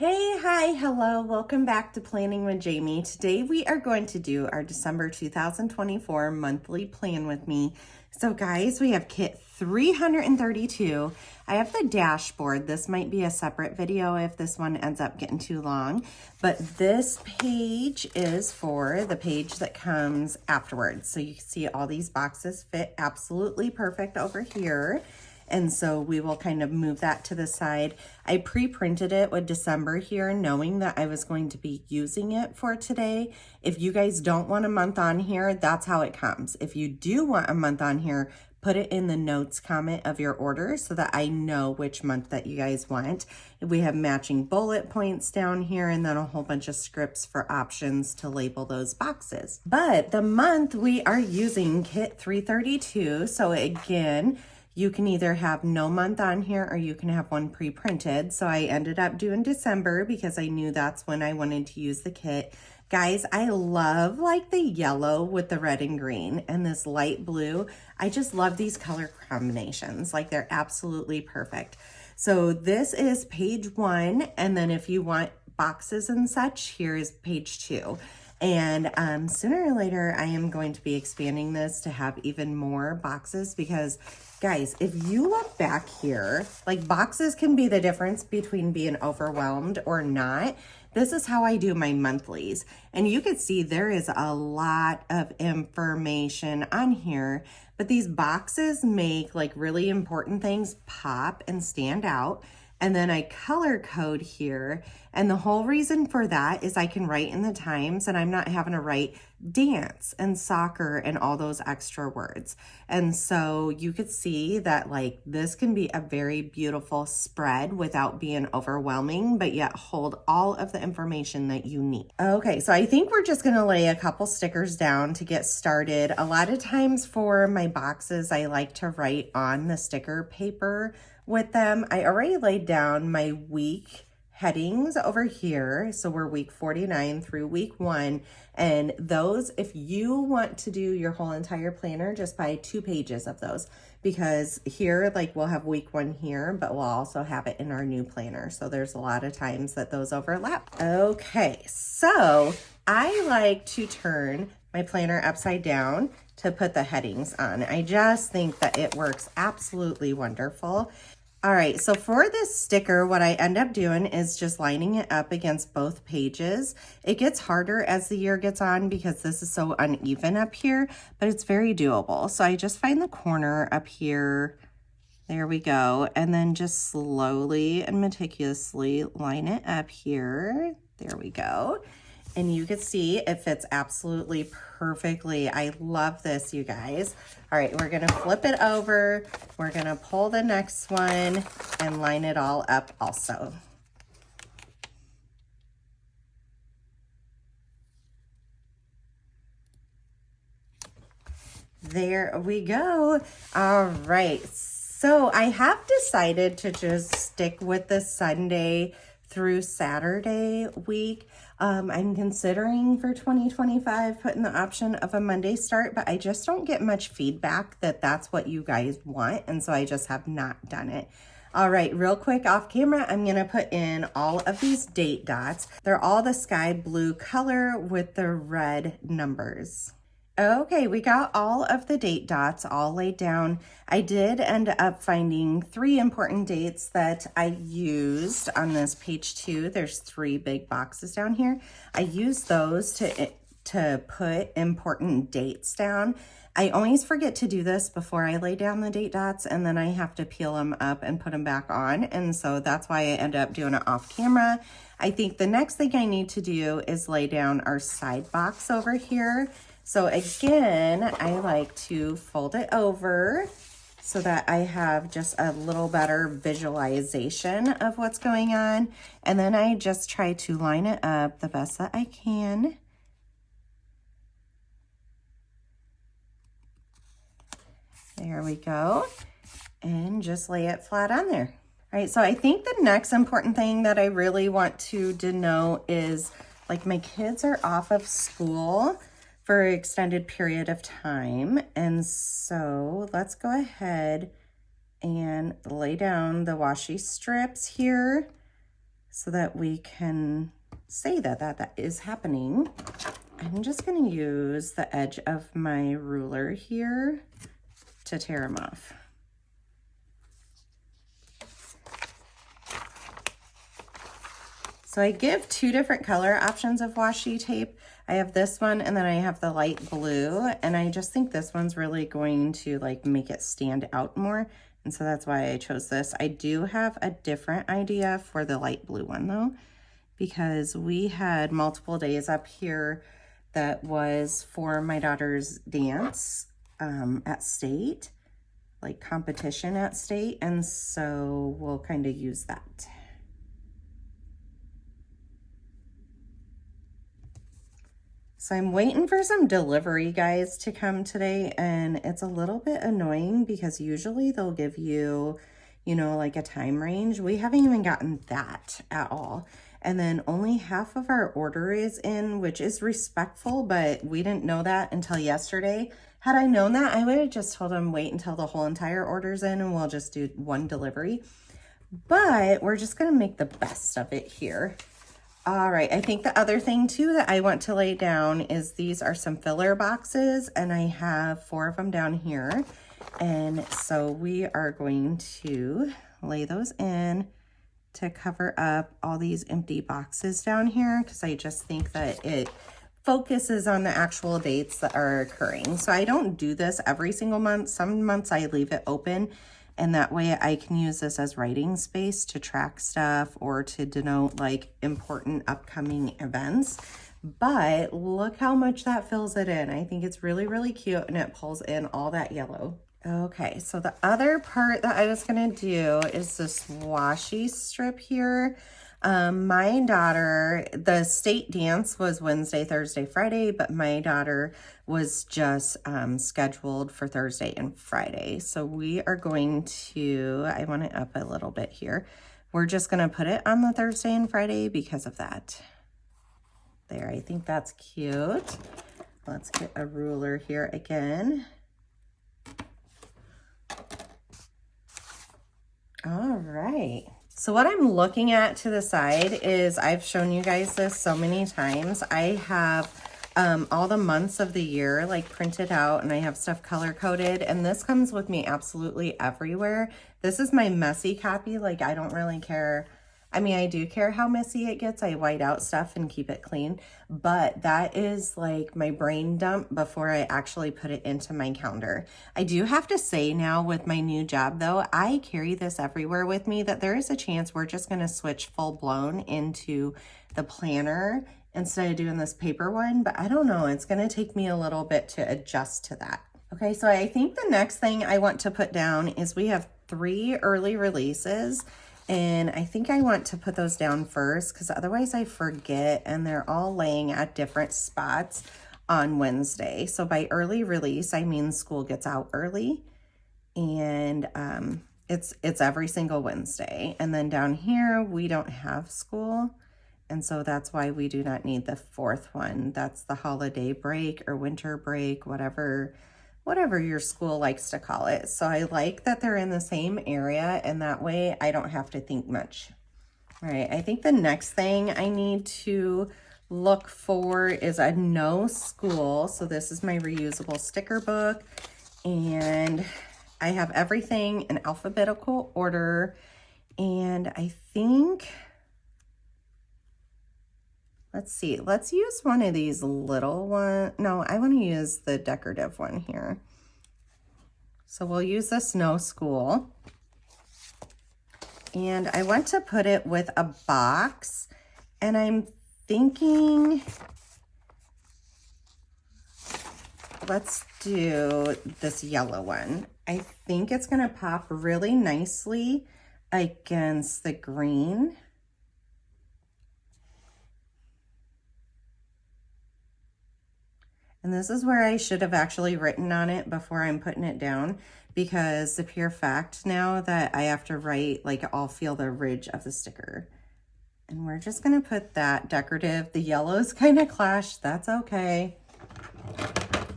Hey, hi, hello, welcome back to Planning with Jamie. Today we are going to do our December 2024 monthly plan with me. So guys, we have kit 332. I have the dashboard. This might be a separate video if this one ends up getting too long, but this page is for the page that comes afterwards. So you can see all these boxes fit absolutely perfect over here. And so we will kind of move that to the side. I pre-printed it with December here, knowing that I was going to be using it for today. If you guys don't want a month on here, that's how it comes. If you do want a month on here, put it in the notes comment of your order so that I know which month that you guys want. We have matching bullet points down here and then a whole bunch of scripts for options to label those boxes. But the month we are using kit 332. So again, you can either have no month on here or you can have one pre-printed. So I ended up doing December because I knew that's when I wanted to use the kit. Guys, I love like the yellow with the red and green and this light blue. I just love these color combinations. Like they're absolutely perfect. So this is page 1. And then if you want boxes and such, here is page 2. And sooner or later, I am going to be expanding this to have even more boxes because, guys, if you look back here, like boxes can be the difference between being overwhelmed or not. This is how I do my monthlies. And you can see there is a lot of information on here, but these boxes make like really important things pop and stand out. And then I color code here. And the whole reason for that is I can write in the times and I'm not having to write dance and soccer and all those extra words. And so you could see that like this can be a very beautiful spread without being overwhelming, but yet hold all of the information that you need. Okay, so I think we're just gonna lay a couple stickers down to get started. A lot of times for my boxes, I like to write on the sticker paper with them. I already laid down my week headings over here. So we're week 49 through week 1. And those, if you want to do your whole entire planner, just buy 2 pages of those, because here, like we'll have week 1 here, but we'll also have it in our new planner. So there's a lot of times that those overlap. Okay, so I like to turn my planner upside down to put the headings on. I just think that it works absolutely wonderful. All right, so for this sticker, what I end up doing is just lining it up against both pages. It gets harder as the year gets on because this is so uneven up here, but it's very doable. So I just find the corner up here. There we go. And then just slowly and meticulously line it up here. There we go. And you can see it fits absolutely perfectly. I love this, you guys. All right, we're gonna flip it over. We're gonna pull the next one and line it all up also. There we go. All right, so I have decided to just stick with the Sunday through Saturday week. I'm considering for 2025 putting the option of a Monday start, but I just don't get much feedback that that's what you guys want, and so I just have not done it. All right, real quick off camera, I'm gonna put in all of these date dots. They're all the sky blue color with the red numbers. Okay, we got all of the date dots all laid down. I did end up finding 3 important dates that I used on this page 2. There's 3 big boxes down here. I used those to put important dates down. I always forget to do this before I lay down the date dots, and then I have to peel them up and put them back on. And so that's why I end up doing it off camera. I think the next thing I need to do is lay down our side box over here. So again, I like to fold it over so that I have just a little better visualization of what's going on. And then I just try to line it up the best that I can. There we go. And just lay it flat on there. All right, so I think the next important thing that I really want to denote is like my kids are off of school for an extended period of time. And so let's go ahead and lay down the washi strips here so that we can say that is happening. I'm just going to use the edge of my ruler here to tear them off. So I give 2 different color options of washi tape. I have this one and then I have the light blue, and I just think this one's really going to like make it stand out more. And so that's why I chose this. I do have a different idea for the light blue one though, because we had multiple days up here that was for my daughter's dance at state, like competition at state. And so we'll kind of use that. So I'm waiting for some delivery guys to come today, and it's a little bit annoying because usually they'll give you, you know, like a time range. We haven't even gotten that at all. And then only half of our order is in, which is respectful, but we didn't know that until yesterday. Had I known that, I would have just told them wait until the whole entire order's in and we'll just do 1 delivery. But we're just gonna make the best of it here. All right, I think the other thing too that I want to lay down is these are some filler boxes, and I have 4 of them down here. And so we are going to lay those in to cover up all these empty boxes down here, because I just think that it focuses on the actual dates that are occurring. So I don't do this every single month. Some months I leave it open, and that way I can use this as writing space to track stuff or to denote like important upcoming events. But look how much that fills it in. I think it's really, really cute, and it pulls in all that yellow. Okay, so the other part that I was gonna do is this washi strip here. My daughter, the state dance was Wednesday, Thursday, Friday, but my daughter was just scheduled for Thursday and Friday. So we are going to, I want it up a little bit here. We're just gonna put it on the Thursday and Friday because of that. There, I think that's cute. Let's get a ruler here again. All right. So what I'm looking at to the side is, I've shown you guys this so many times. I have all the months of the year like printed out, and I have stuff color coded, and this comes with me absolutely everywhere. This is my messy copy. Like, I don't really care. I mean, I do care how messy it gets. I white out stuff and keep it clean, but that is like my brain dump before I actually put it into my calendar. I do have to say now with my new job though, I carry this everywhere with me, that there is a chance we're just gonna switch full blown into the planner instead of doing this paper one, but I don't know, it's gonna take me a little bit to adjust to that. Okay, so I think the next thing I want to put down is we have 3 early releases. And I think I want to put those down first, because otherwise I forget, and they're all laying at different spots on Wednesday. So by early release, I mean school gets out early, and it's every single Wednesday. And then down here, we don't have school, and so that's why we do not need the 4th one. That's the holiday break or winter break, whatever your school likes to call it. So I like that they're in the same area, and that way I don't have to think much. All right, I think the next thing I need to look for is a no school. So this is my reusable sticker book, and I have everything in alphabetical order. And I think, let's see, let's use one of these little ones. No, I want to use the decorative one here. So we'll use this no school. And I want to put it with a box. And I'm thinking, let's do this yellow one. I think it's going to pop really nicely against the green. And this is where I should have actually written on it before I'm putting it down, because the pure fact now that I have to write, like, I'll feel the ridge of the sticker. And we're just gonna put that decorative. The yellows kind of clash, that's okay.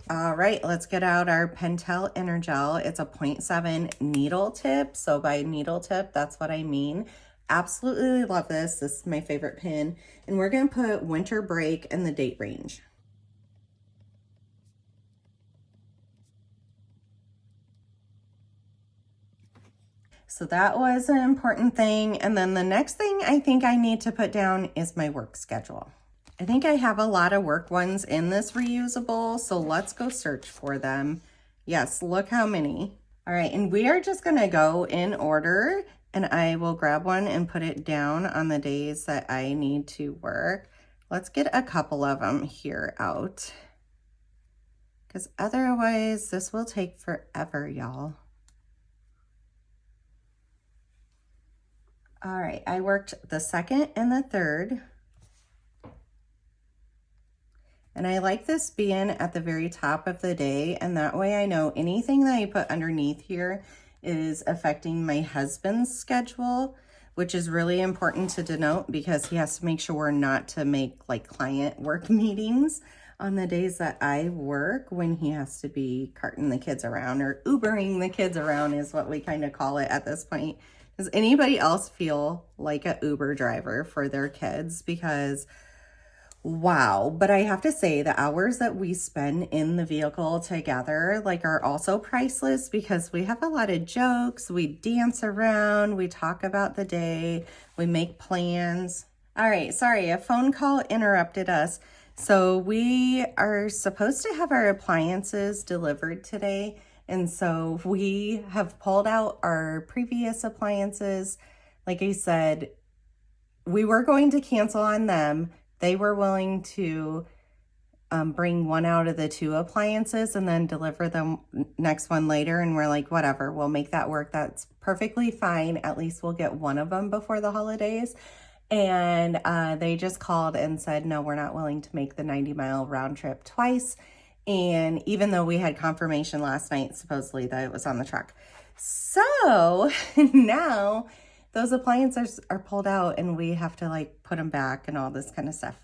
All right, let's get out our Pentel Energel. It's a 0.7 needle tip. So by needle tip, that's what I mean. Absolutely love this. This is my favorite pin. And we're going to put winter break and the date range. So that was an important thing. And then the next thing I think I need to put down is my work schedule. I think I have a lot of work ones in this reusable, so let's go search for them. Yes, look how many. All right, and we are just gonna go in order, and I will grab one and put it down on the days that I need to work. Let's get a couple of them here out, because otherwise this will take forever, y'all. All right, I worked the 2nd and the 3rd. And I like this being at the very top of the day, and that way I know anything that I put underneath here is affecting my husband's schedule, which is really important to denote because he has to make sure not to make like client work meetings on the days that I work when he has to be carting the kids around, or Ubering the kids around is what we kind of call it at this point. Does anybody else feel like an Uber driver for their kids? Because wow, but I have to say the hours that we spend in the vehicle together like are also priceless because we have a lot of jokes, we dance around, we talk about the day, we make plans. All right, sorry, a phone call interrupted us. So we are supposed to have our appliances delivered today, and so we have pulled out our previous appliances. Like I said, we were going to cancel on them. They were willing to bring one out of the 2 appliances and then deliver the next one later. And we're like, whatever, we'll make that work. That's perfectly fine. At least we'll get one of them before the holidays. And they just called and said, no, we're not willing to make the 90-mile round trip twice. And even though we had confirmation last night, supposedly, that it was on the truck. So now those appliances are pulled out and we have to like put them back and all this kind of stuff.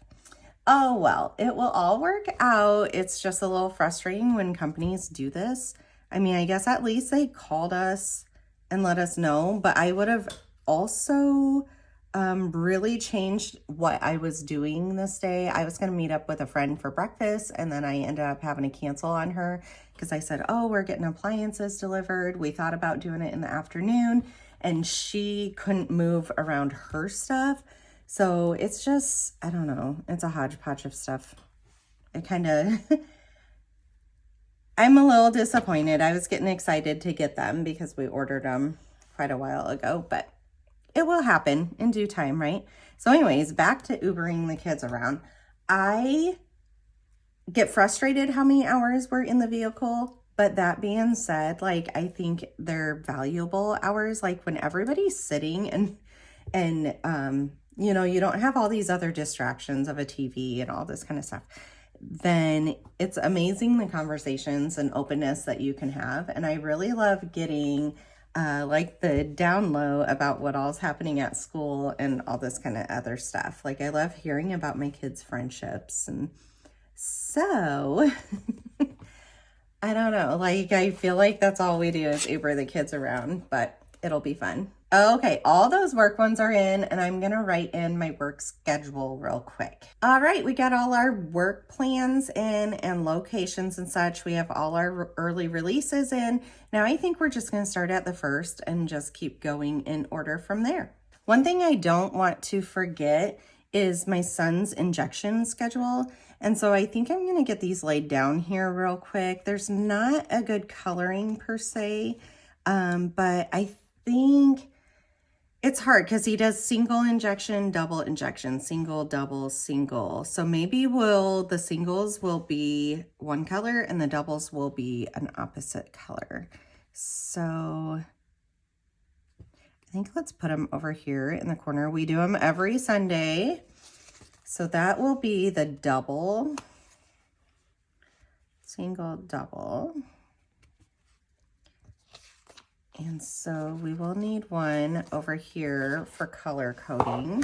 Oh, well, it will all work out. It's just a little frustrating when companies do this. I mean, I guess at least they called us and let us know, but I would have also really changed what I was doing this day. I was going to meet up with a friend for breakfast, and then I ended up having to cancel on her because I said, oh, we're getting appliances delivered. We thought about doing it in the afternoon, and she couldn't move around her stuff. So it's just, I don't know, it's a hodgepodge of stuff. It kind of, I'm a little disappointed. I was getting excited to get them because we ordered them quite a while ago, but it will happen in due time, right? So anyways, back to Ubering the kids around. I get frustrated how many hours we're in the vehicle, but that being said, like, I think they're valuable hours. Like when everybody's sitting and you know, you don't have all these other distractions of a TV and all this kind of stuff, then it's amazing the conversations and openness that you can have. And I really love getting like the down low about what all's happening at school and all this kind of other stuff. Like I love hearing about my kids' friendships. And so I don't know, like I feel like that's all we do is Uber the kids around, but it'll be fun. Okay, all those work ones are in, and I'm gonna write in my work schedule real quick. All right, we got all our work plans in and locations and such. We have all our early releases in. Now I think we're just gonna start at the 1st and just keep going in order from there. One thing I don't want to forget is my son's injection schedule. And so I think I'm gonna get these laid down here real quick. There's not a good coloring per se, but I think it's hard because he does single injection, double injection, single, double, single. So maybe the singles will be one color and the doubles will be an opposite color. So I think let's put them over here in the corner. We do them every Sunday. So that will be the double, single, double. And so we will need one over here for color coding.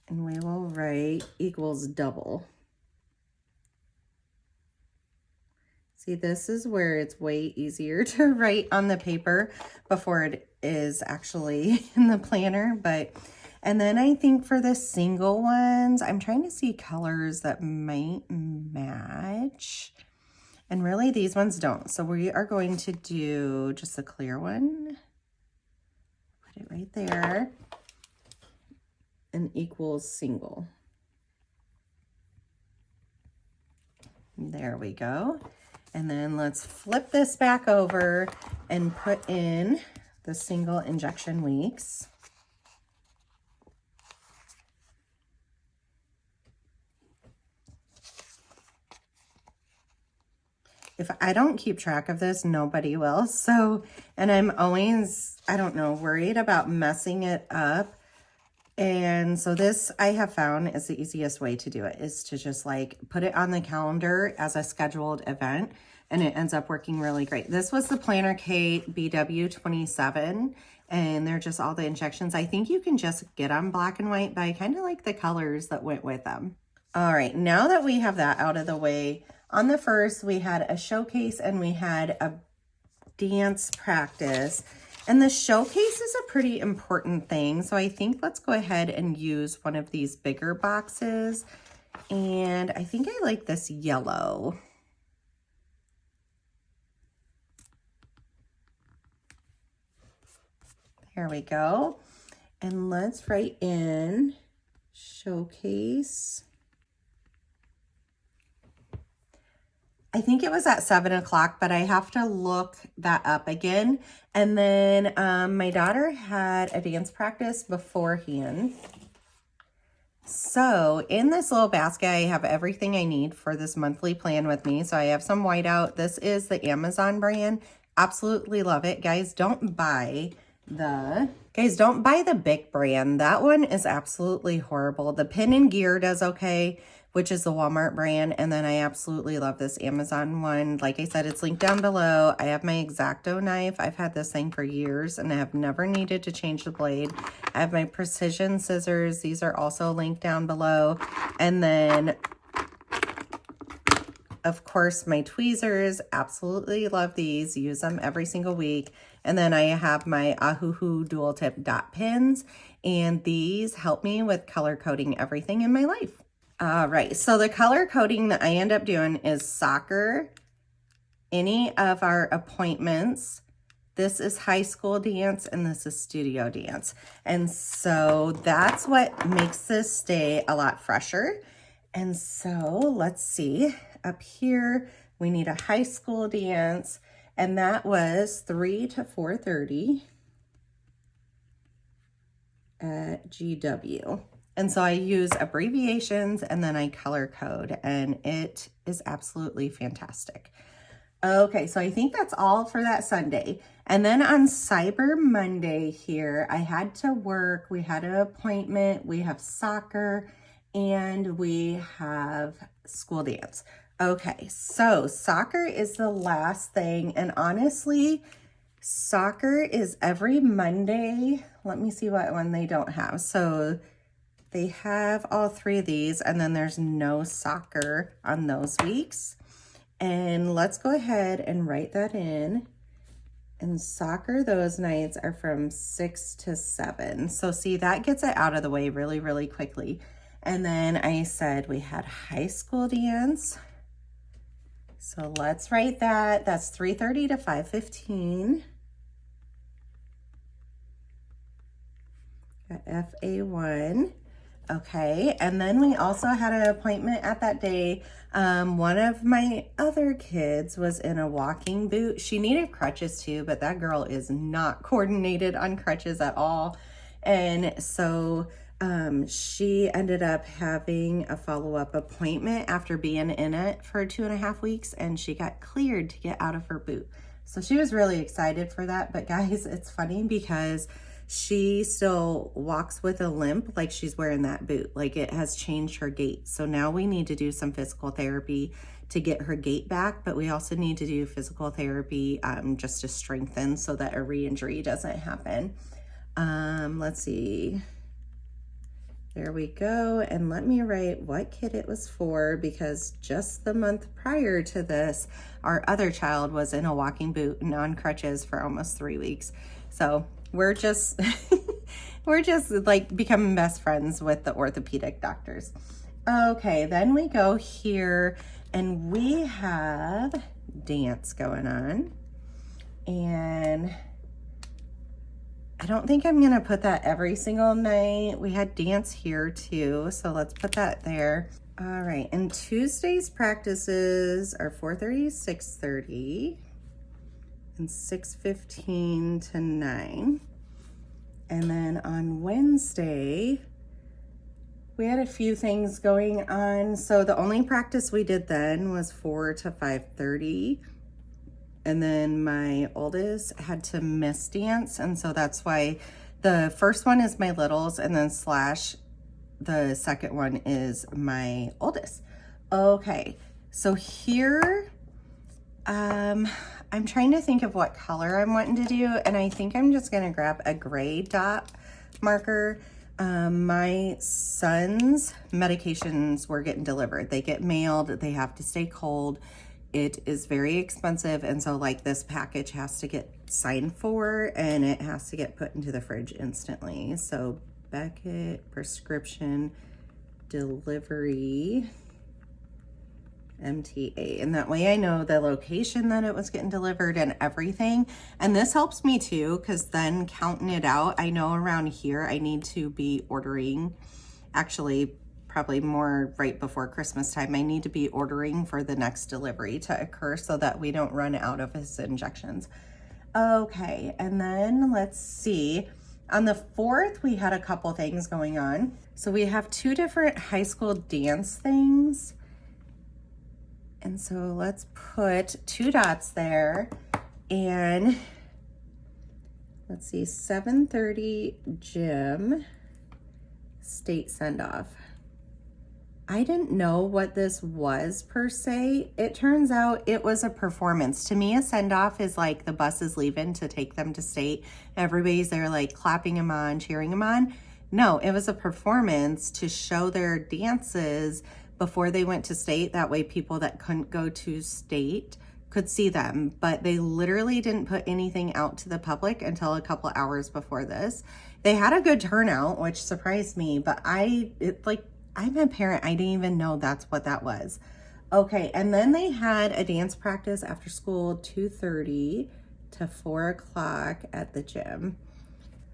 And we will write equals double. See, this is where it's way easier to write on the paper before is actually in the planner, and then I think for the single ones, I'm trying to see colors that might match. And really these ones don't. So we are going to do just a clear one. Put it right there. And equals single. There we go. And then let's flip this back over and put in the single injection weeks. If I don't keep track of this, nobody will. So, and I'm always, I don't know, worried about messing it up. And so this I have found is the easiest way to do it, is to just like put it on the calendar as a scheduled event, and it ends up working really great. This was the Planner Kate BW27, and they're just all the injections. I think you can just get them black and white, but I kind of like the colors that went with them. All right, now that we have that out of the way, on the first we had a showcase and we had a dance practice. And the showcase is a pretty important thing. So I think let's go ahead and use one of these bigger boxes. And I think I like this yellow. There we go. And let's write in showcase. I think it was at 7 o'clock, but I have to look that up again. And then my daughter had a dance practice beforehand. So in this little basket, I have everything I need for this monthly plan with me. So I have some whiteout. This is the Amazon brand. Absolutely love it. Guys, don't buy the Bic brand. That one is absolutely horrible. The Pin and Gear does okay, which is the Walmart brand. And then I absolutely love this Amazon one. Like I said, it's linked down below. I have my X-Acto knife. I've had this thing for years and I have never needed to change the blade. I have my precision scissors. These are also linked down below. And then, of course, my tweezers. Absolutely love these. Use them every single week. And then I have my Ahuhu dual tip dot pins. And these help me with color coding everything in my life. All right, so the color coding that I end up doing is soccer, any of our appointments. This is high school dance and this is studio dance. And so that's what makes this stay a lot fresher. And so let's see, up here, we need a high school dance, and that was 3 to 4:30 at GW. And so I use abbreviations and then I color code, and it is absolutely fantastic. Okay, so I think that's all for that Sunday. And then on Cyber Monday here, I had to work. We had an appointment, we have soccer, and we have school dance. Okay, so soccer is the last thing. And honestly, soccer is every Monday. Let me see what one they don't have. So they have all three of these, and then there's no soccer on those weeks. And let's go ahead and write that in. And soccer, those nights are from 6 to 7. So see, that gets it out of the way really, really quickly. And then I said we had high school dance. So let's write that. That's 3:30 to 5:15. Got FA1. Okay, and then we also had an appointment at that day. One of my other kids was in a walking boot. She needed crutches too, but that girl is not coordinated on crutches at all. And so she ended up having a follow-up appointment after being in it for 2.5 weeks, and she got cleared to get out of her boot. So she was really excited for that. But guys, it's funny because she still walks with a limp like she's wearing that boot. Like, it has changed her gait. So now we need to do some physical therapy to get her gait back, but we also need to do physical therapy just to strengthen so that a re-injury doesn't happen. Let's see. There we go. And let me write what kid it was for, because just the month prior to this, our other child was in a walking boot and on crutches for almost 3 weeks. So we're just, we're just like becoming best friends with the orthopedic doctors. Okay, then we go here and we have dance going on. And I don't think I'm gonna put that every single night. We had dance here too, so let's put that there. All right, and Tuesday's practices are 4:30 to 6:30 and 6:15 to 9. And then on Wednesday, we had a few things going on. So the only practice we did then was 4 to 5:30. And then my oldest had to miss dance. And so that's why the first one is my littles, and then slash the second one is my oldest. Okay, so here, I'm trying to think of what color I'm wanting to do. And I think I'm just gonna grab a gray dot marker. My son's medications were getting delivered. They get mailed, they have to stay cold. It is very expensive, and so like this package has to get signed for and it has to get put into the fridge instantly. So Beckett prescription delivery MTA, and that way I know the location that it was getting delivered and everything. And this helps me too, because then counting it out, I know around here I need to be ordering, actually probably more right before Christmas time, I need to be ordering for the next delivery to occur so that we don't run out of his injections. Okay, and then let's see. On the 4th, we had a couple things going on. So we have 2 different high school dance things. And so let's put 2 dots there. And let's see, 7:30 gym, state send-off. I didn't know what this was per se. It turns out it was a performance. To me, a send-off is like the bus is leaving to take them to state. Everybody's there like clapping them on, cheering them on. No, it was a performance to show their dances before they went to state. That way people that couldn't go to state could see them. But they literally didn't put anything out to the public until a couple hours before this. They had a good turnout, which surprised me, but I'm a parent. I didn't even know that's what that was. Okay, and then they had a dance practice after school, 2:30 to 4 o'clock at the gym.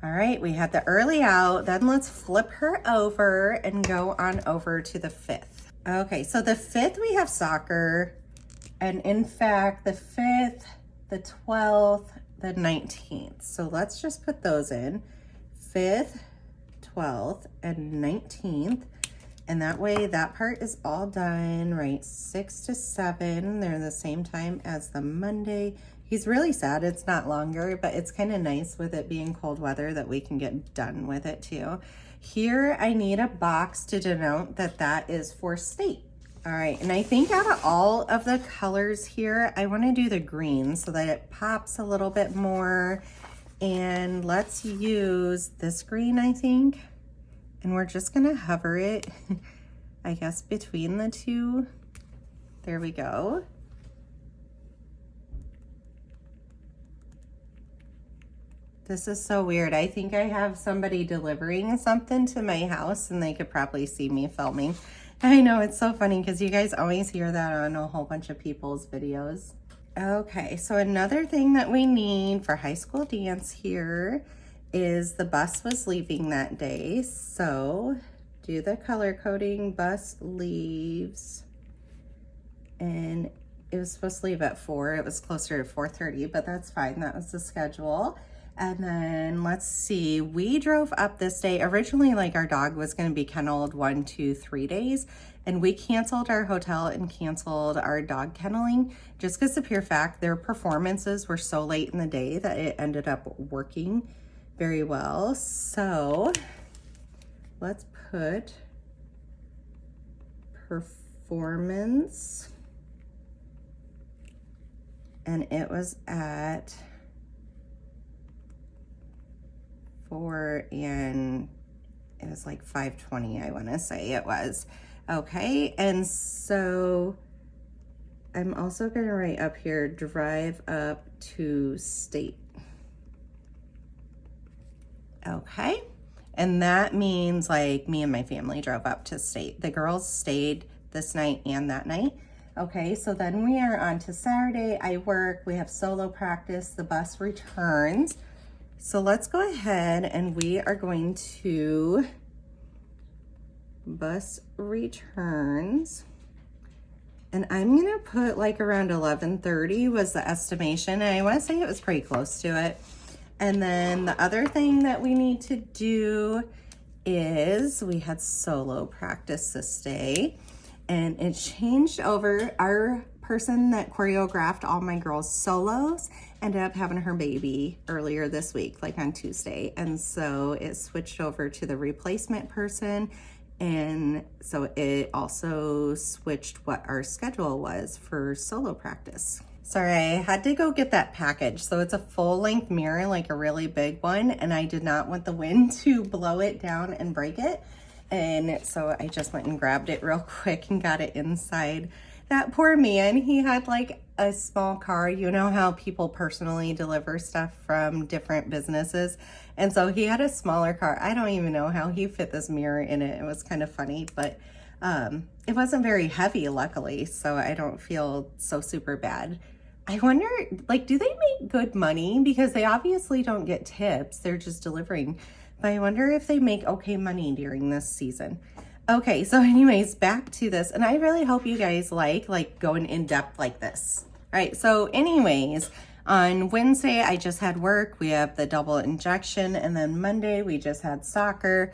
All right, we had the early out. Then let's flip her over and go on over to the 5th. Okay, so the 5th we have soccer. And in fact, the 5th, the 12th, the 19th. So let's just put those in. 5th, 12th, and 19th. And that way that part is all done, right? 6 to 7, they're the same time as the Monday. He's really sad it's not longer, but it's kind of nice with it being cold weather that we can get done with it too. Here I need a box to denote that that is for state. All right, and I think out of all of the colors here, I want to do the green so that it pops a little bit more. And let's use this green, I think. And we're just gonna hover it, I guess, between the two. There we go. This is so weird. I think I have somebody delivering something to my house and they could probably see me filming. I know, it's so funny because you guys always hear that on a whole bunch of people's videos. Okay, so another thing that we need for high school dance here is the bus was leaving that day. So do the color coding, bus leaves, and it was supposed to leave at 4. It was closer to 4:30, but that's fine. That was the schedule. And then let's see, we drove up this day. Originally, like our dog was gonna be kenneled 1, 2, 3 days, and we canceled our hotel and canceled our dog kenneling just because the pure fact their performances were so late in the day that it ended up working very well. So let's put performance, and it was at 4 and it was like 5:20, I want to say it was. Okay, and so I'm also going to write up here, drive up to state. Okay. And that means like me and my family drove up to stay. The girls stayed this night and that night. Okay, so then we are on to Saturday. I work, we have solo practice, the bus returns. So let's go ahead and we are going to bus returns. And I'm gonna put like around 11:30 was the estimation. And I wanna say it was pretty close to it. And then the other thing that we need to do is we had solo practice this day and it changed over. Our person that choreographed all my girls' solos ended up having her baby earlier this week, like on Tuesday. And so it switched over to the replacement person. And so it also switched what our schedule was for solo practice. Sorry, I had to go get that package. So it's a full-length mirror, like a really big one, and I did not want the wind to blow it down and break it. And so I just went and grabbed it real quick and got it inside. That poor man, he had like a small car. You know how people personally deliver stuff from different businesses? And so he had a smaller car. I don't even know how he fit this mirror in it. It was kind of funny, but it wasn't very heavy, luckily, so I don't feel so super bad. I wonder, like, do they make good money? Because they obviously don't get tips. They're just delivering. But I wonder if they make okay money during this season. Okay, so anyways, back to this. And I really hope you guys like going in depth like this. All right, so anyways, on Wednesday, I just had work. We have the double injection. And then Monday, we just had soccer.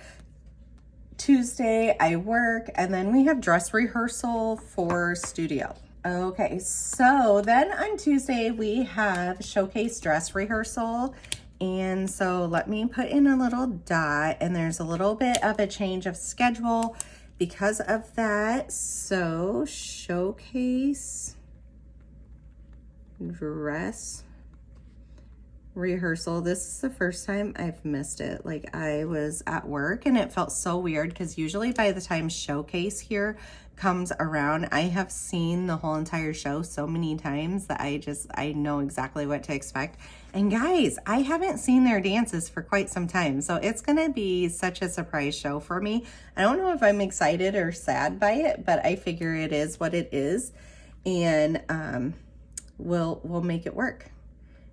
Tuesday, I work. And then we have dress rehearsal for studio. Okay, so then on Tuesday, we have showcase dress rehearsal. And so let me put in a little dot, and there's a little bit of a change of schedule because of that. So showcase dress rehearsal. This is the first time I've missed it. Like, I was at work and it felt so weird because usually by the time showcase here comes around, I have seen the whole entire show so many times that I know exactly what to expect. And guys, I haven't seen their dances for quite some time, so it's gonna be such a surprise show for me. I don't know if I'm excited or sad by it, but I figure it is what it is, and we'll make it work.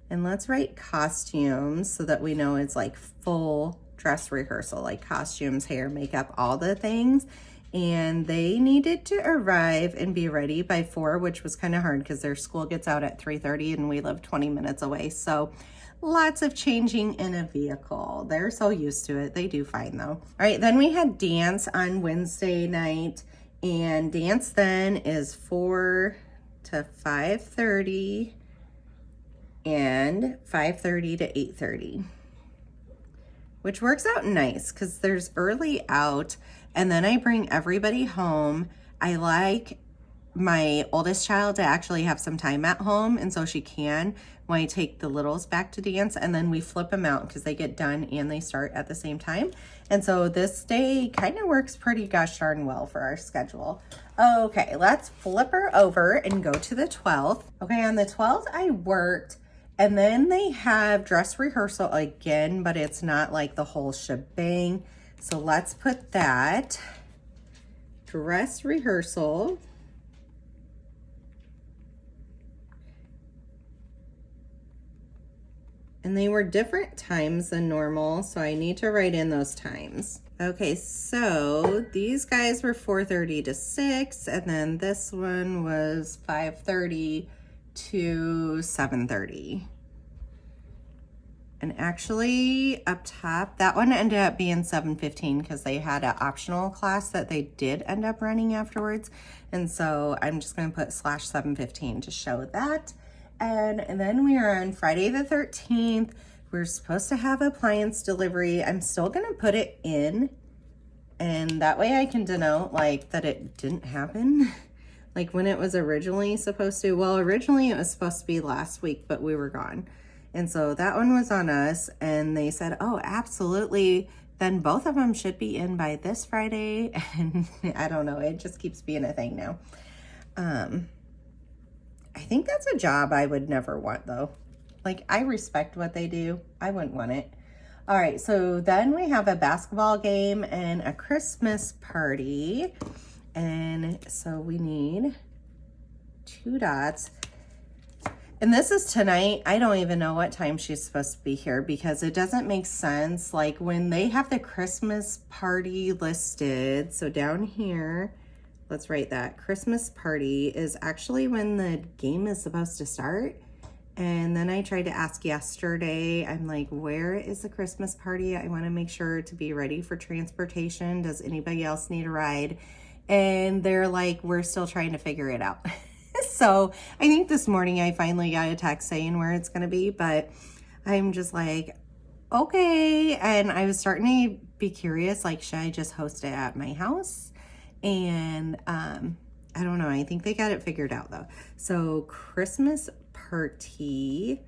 And let's write costumes so that we know it's like full dress rehearsal, like costumes, hair, makeup, all the things. And they needed to arrive and be ready by 4, which was kind of hard because their school gets out at 3:30 and we live 20 minutes away. So lots of changing in a vehicle. They're so used to it. They do fine though. All right, then we had dance on Wednesday night, and dance then is 4 to 5:30 and 5:30 to 8:30, which works out nice because there's early out. And then I bring everybody home. I like my oldest child to actually have some time at home, and so she can when I take the littles back to dance, and then we flip them out because they get done and they start at the same time. And so this day kind of works pretty gosh darn well for our schedule. Okay, let's flip her over and go to the 12th. Okay, on the 12th I worked, and then they have dress rehearsal again, but it's not like the whole shebang. So let's put that dress rehearsal. And they were different times than normal, so I need to write in those times. Okay, so these guys were 4:30 to 6, and then this one was 5:30 to 7:30. And actually up top, that one ended up being 7:15 because they had an optional class that they did end up running afterwards. And so I'm just gonna put /7:15 to show that. And then we are on Friday the 13th. We're supposed to have appliance delivery. I'm still gonna put it in, and that way I can denote like that it didn't happen. Like when it was originally supposed to. Well, originally it was supposed to be last week, but we were gone. And so that one was on us, and they said, oh, absolutely. Then both of them should be in by this Friday. And I don't know, it just keeps being a thing now. I think that's a job I would never want though. Like, I respect what they do. I wouldn't want it. All right, so then we have a basketball game and a Christmas party. And so we need 2 dots. And this is tonight. I don't even know what time she's supposed to be here because it doesn't make sense. Like when they have the Christmas party listed, so down here, let's write that. Christmas party is actually when the game is supposed to start. And then I tried to ask yesterday, I'm like, where is the Christmas party? I want to make sure to be ready for transportation. Does anybody else need a ride? And they're like, we're still trying to figure it out. So I think this morning I finally got a text saying where it's going to be, but I'm just like, okay. And I was starting to be curious, like, should I just host it at my house? And I don't know. I think they got it figured out though. So Christmas party.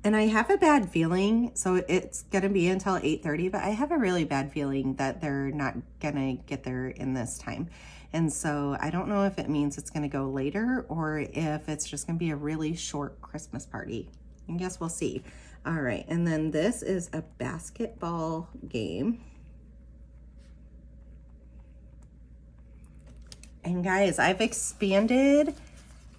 And I have a bad feeling, so it's going to be until 8:30, but I have a really bad feeling that they're not going to get there in this time. And so I don't know if it means it's going to go later or if it's just going to be a really short Christmas party. I guess we'll see. All right, and then this is a basketball game. And guys, I've expanded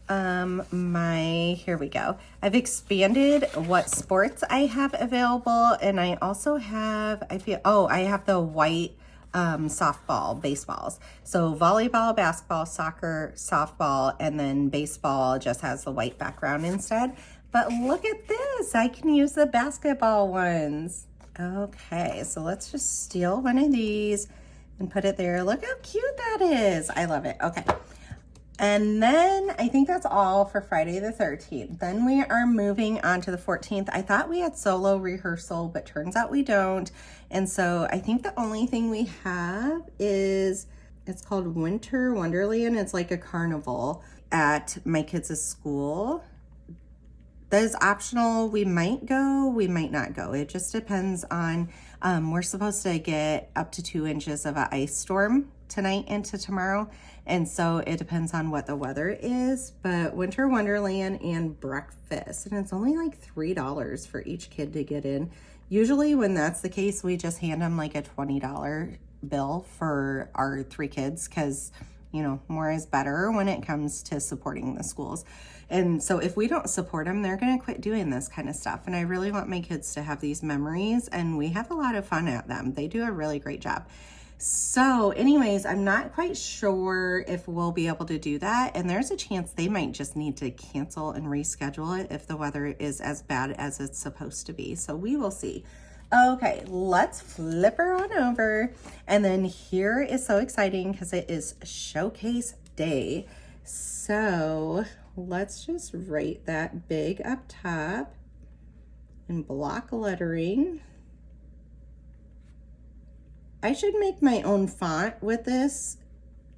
here we go. I've expanded what sports I have available, and I also have, I have the white softball, baseballs. So volleyball, basketball, soccer, softball, and then baseball just has the white background instead. But look at this, I can use the basketball ones. Okay, so let's just steal one of these and put it there. Look how cute that is. I love it. Okay. And then I think that's all for Friday the 13th. Then we are moving on to the 14th. I thought we had solo rehearsal, but turns out we don't. And so I think the only thing we have is, it's called Winter Wonderland. It's like a carnival at my kids' school. That is optional. We might go, we might not go. It just depends on, we're supposed to get up to 2 inches of an ice storm tonight into tomorrow. And so it depends on what the weather is, but Winter Wonderland and breakfast. And it's only like $3 for each kid to get in. Usually when that's the case, we just hand them like a $20 bill for our 3 kids because, you know, more is better when it comes to supporting the schools. And so if we don't support them, they're going to quit doing this kind of stuff. And I really want my kids to have these memories, and we have a lot of fun at them. They do a really great job. So anyways, I'm not quite sure if we'll be able to do that. And there's a chance they might just need to cancel and reschedule it if the weather is as bad as it's supposed to be. So we will see. Okay, let's flip her on over. And then here is so exciting because it is showcase day. So let's just write that big up top in block lettering. I should make my own font with this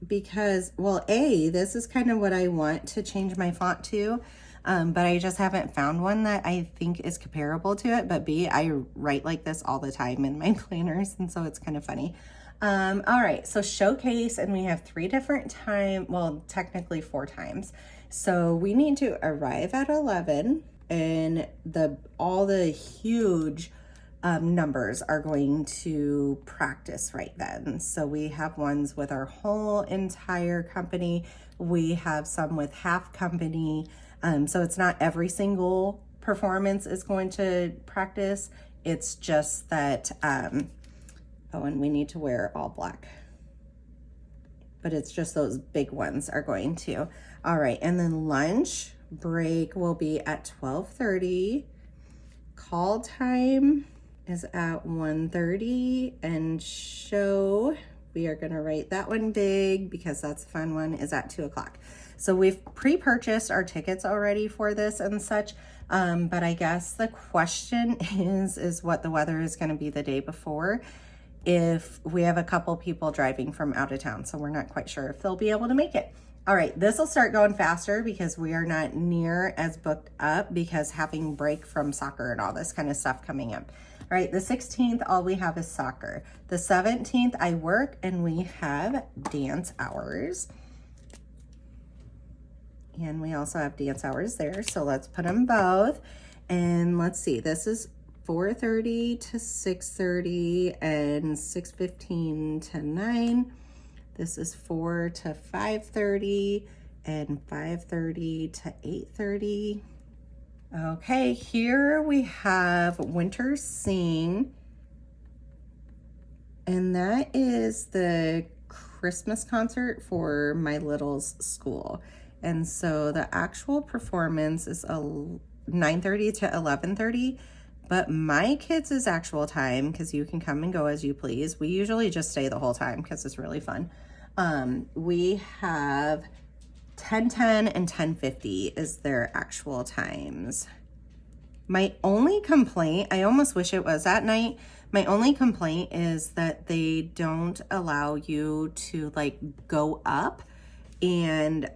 because, well, A, this is kind of what I want to change my font to, but I just haven't found one that I think is comparable to it. But B, I write like this all the time in my planners, and so it's kind of funny. All right, so showcase, and we have 3 different times, well, technically 4 times. So we need to arrive at 11, and all the huge numbers are going to practice right then. So we have ones with our whole entire company. We have some with half company. So it's not every single performance is going to practice. It's just that, oh, and we need to wear all black. But it's just those big ones are going to. All right, and then lunch break will be at 12:30. Call time is at 1:30, and show, we are gonna write that one big because that's a fun one, is at 2 o'clock. So we've pre-purchased our tickets already for this and such, but I guess the question is what the weather is gonna be the day before if we have a couple people driving from out of town. So we're not quite sure if they'll be able to make it. All right, this will start going faster because we are not near as booked up because having break from soccer and all this kind of stuff coming up. All right, the 16th, all we have is soccer. The 17th, I work and we have dance hours. And we also have dance hours there, so let's put them both. And let's see, this is 4:30 to 6:30 and 6:15 to 9. This is 4 to 5:30 and 5:30 to 8:30. Okay, here we have Winter Sing, and that is the Christmas concert for my little's school. And so the actual performance is 9:30 to 11:30, but my kids' actual time, because you can come and go as you please, we usually just stay the whole time because it's really fun. We have 10:10 and 10:50 is their actual times. My only complaint, I almost wish it was at night. My only complaint is that they don't allow you to like go up and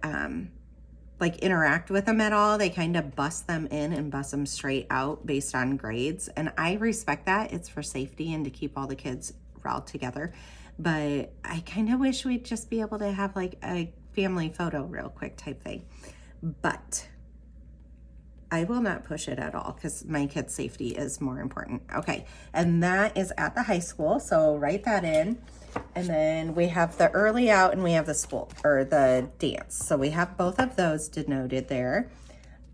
like interact with them at all. They kind of bust them in and bust them straight out based on grades. And I respect that. It's for safety and to keep all the kids riled together. But I kind of wish we'd just be able to have like a family photo real quick type thing. But I will not push it at all because my kids' safety is more important. Okay, and that is at the high school, so write that in. And then we have the early out and we have the school, or the dance. So we have both of those denoted there.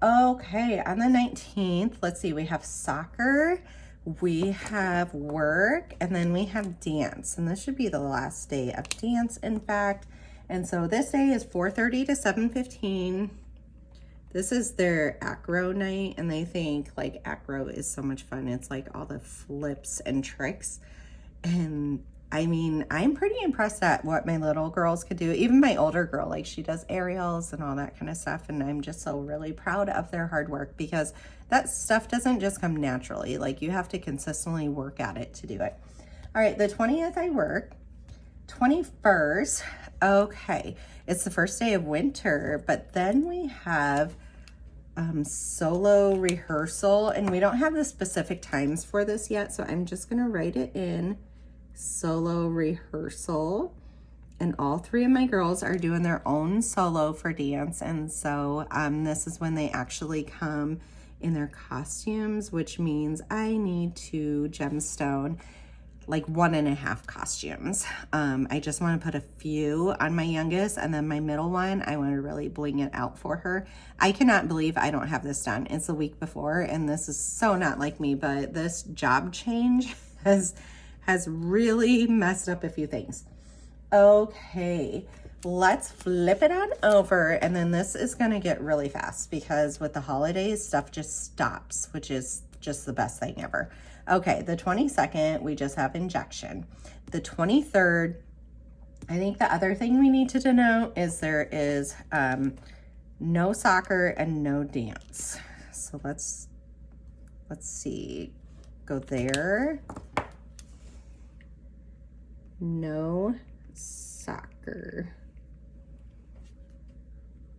Okay, on the 19th, let's see, we have soccer, we have work, and then we have dance. And this should be the last day of dance, in fact. And so this day is 4:30 to 7:15. This is their acro night, and they think like acro is so much fun. It's like all the flips and tricks. And I mean, I'm pretty impressed at what my little girls could do. Even my older girl, like she does aerials and all that kind of stuff. And I'm just so really proud of their hard work because that stuff doesn't just come naturally. Like you have to consistently work at it to do it. All right, the 20th I work. 21st, okay, it's the first day of winter, but then we have solo rehearsal, and we don't have the specific times for this yet, so I'm just gonna write it in, solo rehearsal. And all three of my girls are doing their own solo for dance, and so this is when they actually come in their costumes, which means I need to gemstone like 1.5 costumes. I just want to put a few on my youngest, and then my middle one, I want to really bling it out for her. I cannot believe I don't have this done. It's the week before, and this is so not like me, but this job change has really messed up a few things. Okay, let's flip it on over, and then this is going to get really fast because with the holidays, stuff just stops, which is just the best thing ever. Okay, the 22nd, we just have injection. The 23rd, I think the other thing we need to denote is there is no soccer and no dance. So let's see, go there. No soccer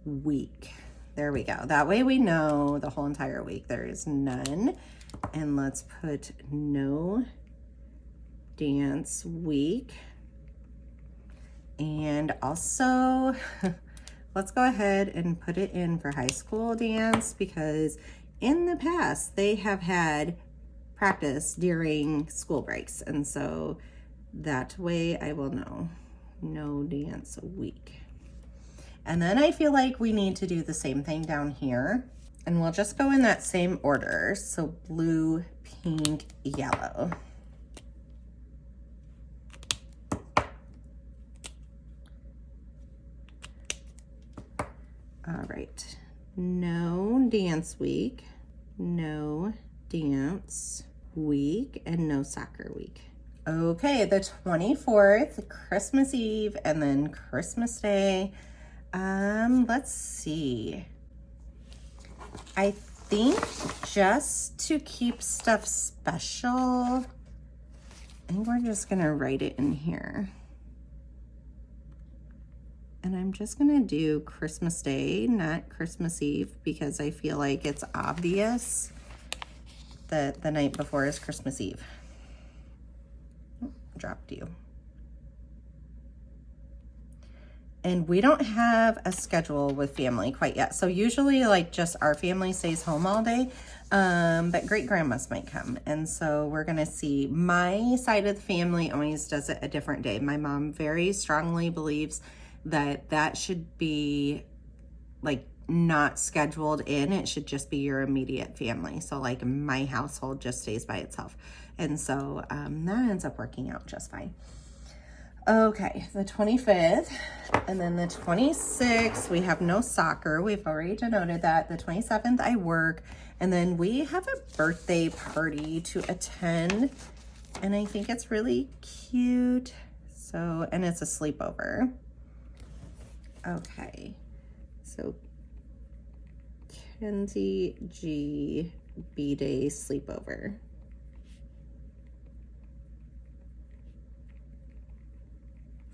week. There we go. That way we know the whole entire week there is none. And let's put no dance week. And also, let's go ahead and put it in for high school dance because in the past they have had practice during school breaks. And so that way I will know, no dance week. And then I feel like we need to do the same thing down here. And we'll just go in that same order. So blue, pink, yellow. All right, no dance week, no dance week, and no soccer week. Okay, the 24th, Christmas Eve, and then Christmas Day. Let's see. I think just to keep stuff special, I think we're just gonna write it in here. And I'm just gonna do Christmas Day, not Christmas Eve, because I feel like it's obvious that the night before is Christmas Eve. Oh, dropped you. And we don't have a schedule with family quite yet. So usually like just our family stays home all day, but great grandmas might come. And so we're gonna see. My side of the family always does it a different day. My mom very strongly believes that that should be like not scheduled in. It should just be your immediate family. So like my household just stays by itself. And so that ends up working out just fine. Okay, the 25th, and then the 26th, we have no soccer. We've already denoted that. The 27th, I work, and then we have a birthday party to attend, and I think it's really cute. So, and it's a sleepover. Okay, so Kenzie G. B-Day sleepover.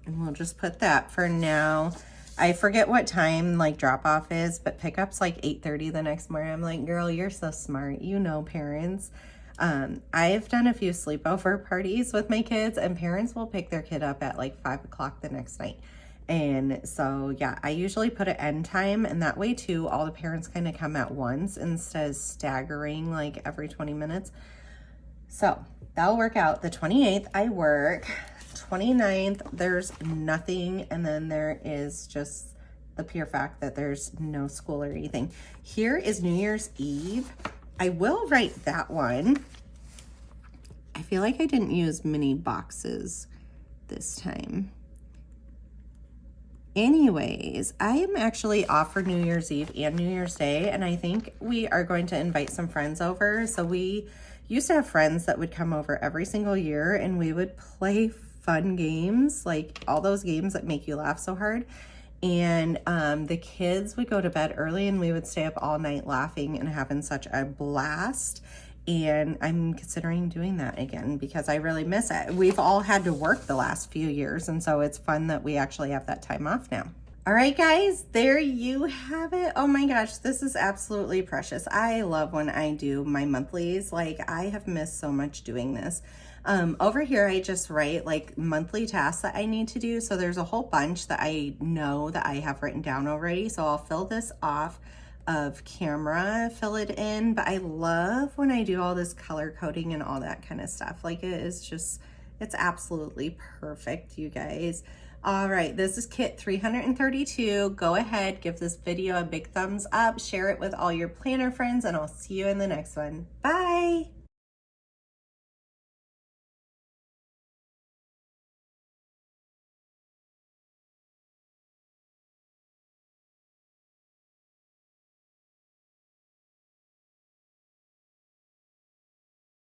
And we'll just put that for now. I forget what time like drop off is, but pickup's like 8:30 the next morning. I'm like, girl, you're so smart. You know, parents. I've done a few sleepover parties with my kids, and parents will pick their kid up at like 5 o'clock the next night. And so, yeah, I usually put an end time, and that way too, all the parents kind of come at once instead of staggering like every 20 minutes. So that'll work out. The 28th, I work. 29th, there's nothing, and then there is just the pure fact that there's no school or anything. Here is New Year's Eve. I will write that one. I feel like I didn't use mini boxes this time. Anyways, I am actually off for New Year's Eve and New Year's Day, and I think we are going to invite some friends over. So we used to have friends that would come over every single year, and we would play fun games, like all those games that make you laugh so hard. And the kids would go to bed early, and we would stay up all night laughing and having such a blast. And I'm considering doing that again because I really miss it. We've all had to work the last few years, and so it's fun that we actually have that time off now. All right, guys, there you have it. Oh my gosh, this is absolutely precious. I love when I do my monthlies. Like, I have missed so much doing this. Over here, I just write like monthly tasks that I need to do. So there's a whole bunch that I know that I have written down already. So I'll fill this off of camera, fill it in. But I love when I do all this color coding and all that kind of stuff. Like, it is just, it's absolutely perfect, you guys. All right, this is kit 332. Go ahead, give this video a big thumbs up, share it with all your planner friends, and I'll see you in the next one. Bye.